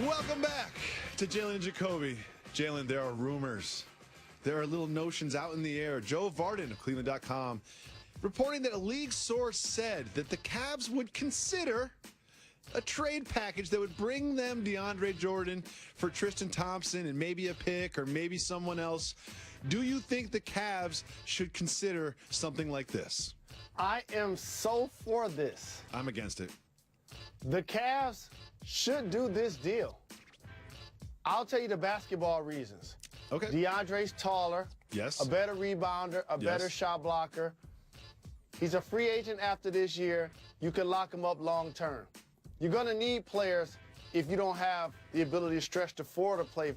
Welcome back to Jalen and Jacoby. Jalen, there are rumors. There are little notions out in the air. Joe Vardon of Cleveland.com reporting that a league source said that the Cavs would consider a trade package that would bring them DeAndre Jordan for Tristan Thompson and maybe a pick or maybe someone else. Do you think the Cavs should consider something like this? I am so for this. I'm against it. The Cavs should do this deal. I'll tell you the basketball reasons. Okay. DeAndre's taller. Yes. A better rebounder, a better shot blocker. He's a free agent after this year. You can lock him up long term. You're going to need players if you don't have the ability to stretch the floor to play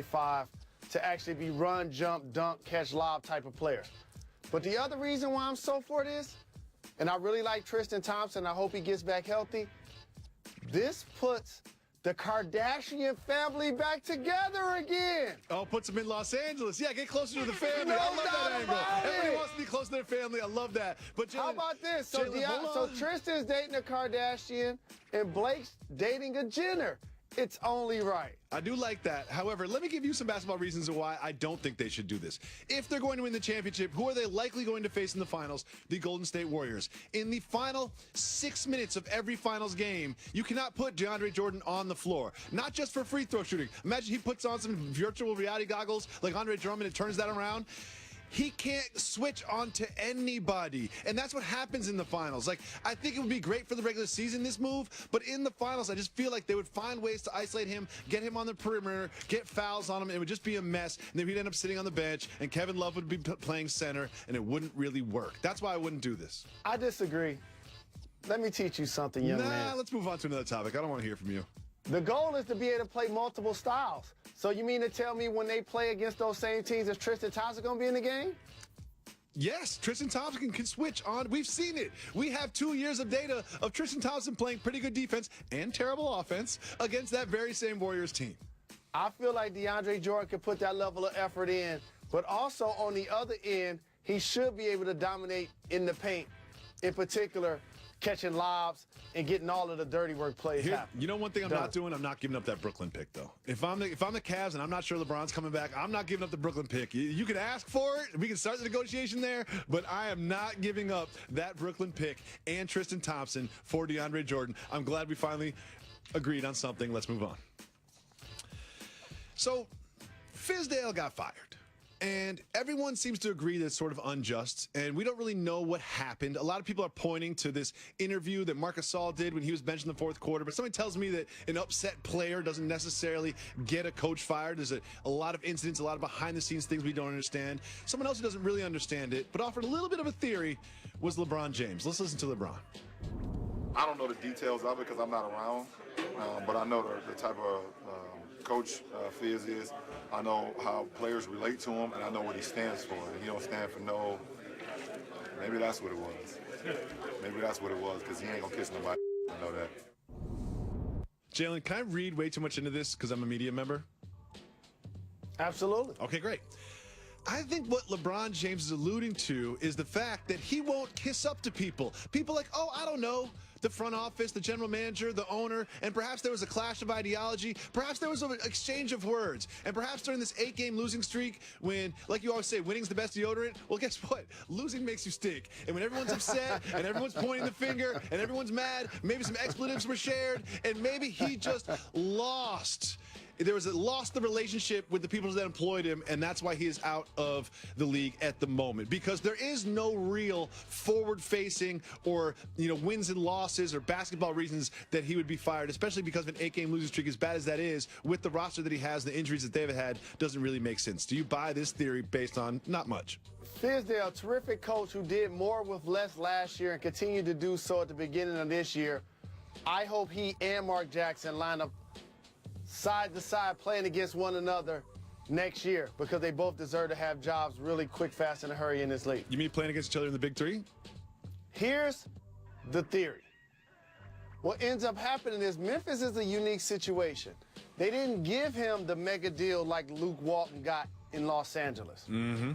five to actually be run, jump, dunk, catch, lob type of players. But the other reason why I'm so for this, and I really like Tristan Thompson, I hope he gets back healthy, this puts the Kardashian family back together again. Oh, puts them in Los Angeles. Yeah, get closer to the family. No I love that doubt angle. about Everybody it. wants to be close to their family. I love that. But Jalen, How about this? So, Jalen, hold so on. Tristan's dating a Kardashian and Blake's dating a Jenner. It's only right. I do like that. However, let me give you some basketball reasons why I don't think they should do this. If they're going to win the championship, who are they likely going to face in the finals? The Golden State Warriors. In the final 6 minutes of every finals game, you cannot put DeAndre Jordan on the floor. Not just for free throw shooting. Imagine he puts on some virtual reality goggles like Andre Drummond and turns that around. He can't switch on to anybody. And that's what happens in the finals. Like, I think it would be great for the regular season, this move, but in the finals, I just feel like they would find ways to isolate him, get him on the perimeter, get fouls on him, and it would just be a mess. And then he'd end up sitting on the bench, and Kevin Love would be playing center, and it wouldn't really work. That's why I wouldn't do this. I disagree. Let me teach you something, young man. Let's move on to another topic. I don't want to hear from you. The goal is to be able to play multiple styles. So you mean to tell me when they play against those same teams, is Tristan Thompson going to be in the game? Yes, Tristan Thompson can switch on. We've seen it. We have 2 years of data of Tristan Thompson playing pretty good defense and terrible offense against that very same Warriors team. I feel like DeAndre Jordan could put that level of effort in, but also on the other end, he should be able to dominate in the paint, in particular, catching lobs and getting all of the dirty work plays happening. You know one thing I'm not doing? I'm not giving up that Brooklyn pick, though. If I'm the Cavs and I'm not sure LeBron's coming back, I'm not giving up the Brooklyn pick. You can ask for it. We can start the negotiation there, but I am not giving up that Brooklyn pick and Tristan Thompson for DeAndre Jordan. I'm glad we finally agreed on something. Let's move on. So, Fizdale got fired. And everyone seems to agree that it's sort of unjust, and we don't really know what happened. A lot of people are pointing to this interview that Marc Gasol did when he was benched in the fourth quarter, but somebody tells me that an upset player doesn't necessarily get a coach fired. There's a lot of incidents, a lot of behind-the-scenes things we don't understand. Someone else who doesn't really understand it, but offered a little bit of a theory, was LeBron James. Let's listen to LeBron. I don't know the details of it because I'm not around, but I know the type of coach Fizz is. I know how players relate to him, and I know what he stands for. And he don't stand for no. Maybe that's what it was. Maybe that's what it was because he ain't gonna kiss nobody. I know that. Jalen, can I read way too much into this because I'm a media member? Absolutely. Okay, great. I think what LeBron James is alluding to is the fact that he won't kiss up to people. People like, oh, I don't know, the front office, the general manager, the owner, and perhaps there was a clash of ideology. Perhaps there was an exchange of words. And perhaps during this 8-game losing streak when, like you always say, winning's the best deodorant, well, guess what? Losing makes you stink. And when everyone's upset and everyone's pointing the finger and everyone's mad, maybe some expletives were shared, and maybe he just lost. Lost the relationship with the people that employed him, and that's why he is out of the league at the moment. Because there is no real forward-facing or wins and losses or basketball reasons that he would be fired, especially because of an 8-game losing streak, as bad as that is, with the roster that he has, the injuries that they've had, doesn't really make sense. Do you buy this theory based on not much? Fizdale, a terrific coach who did more with less last year and continued to do so at the beginning of this year. I hope he and Mark Jackson line up side to side playing against one another next year because they both deserve to have jobs really quick, fast, in a hurry in this league. You mean playing against each other in the Big Three? Here's the theory. What ends up happening is Memphis is a unique situation. They didn't give him the mega deal like Luke Walton got in Los Angeles. Mm-hmm.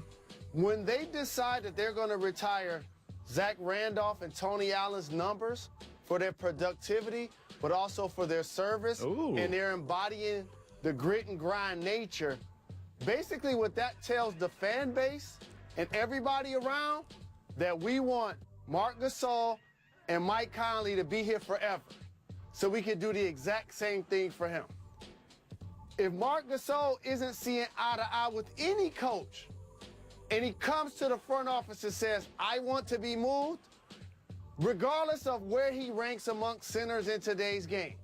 When they decide that they're going to retire Zach Randolph and Tony Allen's numbers, for their productivity, but also for their service. Ooh. And they're embodying the grit and grind nature. Basically, what that tells the fan base and everybody around, that we want Marc Gasol and Mike Conley to be here forever, so we can do the exact same thing for him. If Marc Gasol isn't seeing eye to eye with any coach, and he comes to the front office and says, I want to be moved, regardless of where he ranks amongst centers in today's game,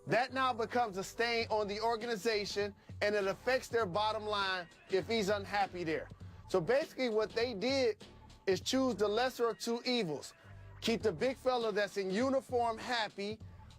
that now becomes a stain on the organization, and it affects their bottom line if he's unhappy there. So basically what they did is choose the lesser of two evils. Keep the big fella that's in uniform happy.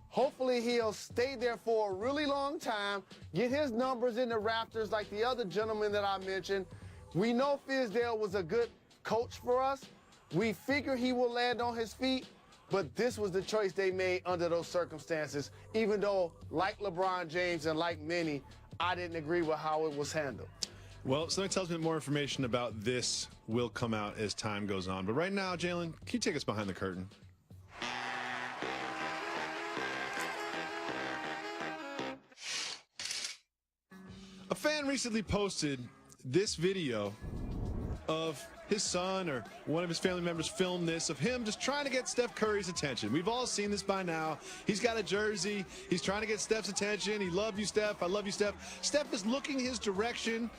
Hopefully he'll stay there for a really long time, get his numbers in the rafters like the other gentleman that I mentioned. We know Fizdale was a good coach for us. We figure he will land on his feet, but this was the choice they made under those circumstances, even though, like LeBron James and like many, I didn't agree with how it was handled. Well, somebody tells me more information about this will come out as time goes on. But right now, Jalen, can you take us behind the curtain? A fan recently posted this video of his son or one of his family members filmed this of him just trying to get Steph Curry's attention. We've all seen this by now. He's got a jersey. He's trying to get Steph's attention. He loves you, Steph. I love you, Steph. Steph is looking his direction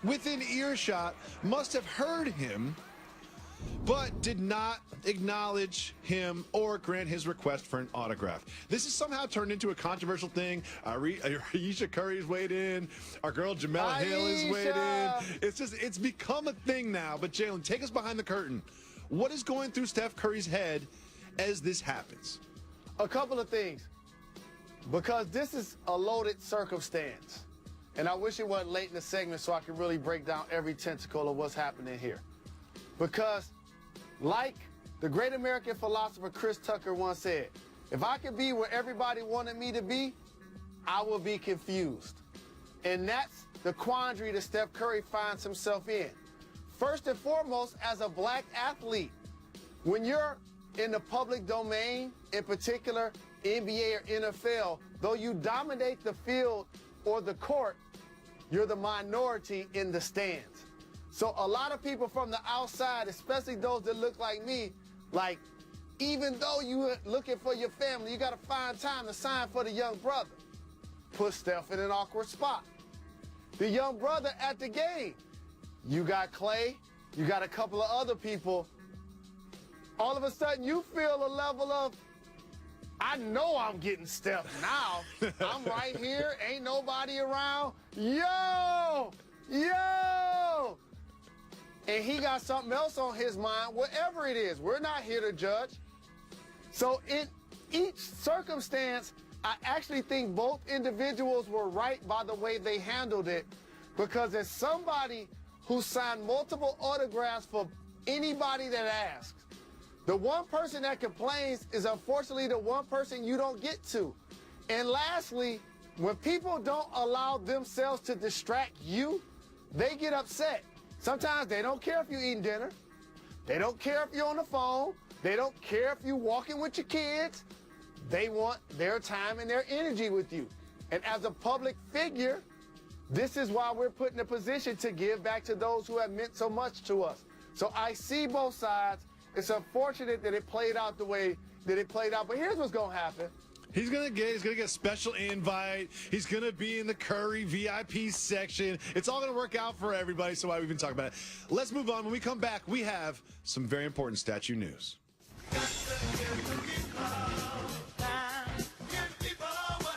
within earshot, must have heard him, but did not acknowledge him or grant his request for an autograph. This has somehow turned into a controversial thing. Ayesha Curry's weighed in. Our girl Jamela Hill is weighed in. It's become a thing now. But Jalen, take us behind the curtain. What is going through Steph Curry's head as this happens? A couple of things. Because this is a loaded circumstance. And I wish it wasn't late in the segment so I could really break down every tentacle of what's happening here. Because, like the great American philosopher Chris Tucker once said, if I could be where everybody wanted me to be, I will be confused. And that's the quandary that Steph Curry finds himself in. First and foremost, as a black athlete, when you're in the public domain, in particular NBA or NFL, though you dominate the field or the court, you're the minority in the stands. So a lot of people from the outside, especially those that look like me, like, even though you're looking for your family, you got to find time to sign for the young brother. Put Steph in an awkward spot. The young brother at the game, you got Clay, you got a couple of other people. All of a sudden, you feel a level of, I know I'm getting Steph now. I'm right here, ain't nobody around. Yo! Yo! And he got something else on his mind, whatever it is. We're not here to judge. So in each circumstance, I actually think both individuals were right by the way they handled it, because as somebody who signed multiple autographs for anybody that asks, the one person that complains is unfortunately the one person you don't get to. And lastly, when people don't allow themselves to distract you, they get upset. Sometimes they don't care if you're eating dinner. They don't care if you're on the phone. They don't care if you're walking with your kids. They want their time and their energy with you. And as a public figure, this is why we're put in a position to give back to those who have meant so much to us. So I see both sides. It's unfortunate that it played out the way that it played out, but here's what's going to happen. He's gonna get a special invite. He's gonna be in the Curry VIP section. It's all gonna work out for everybody, so why we've been talking about it. Let's move on. When we come back, we have some very important statue news.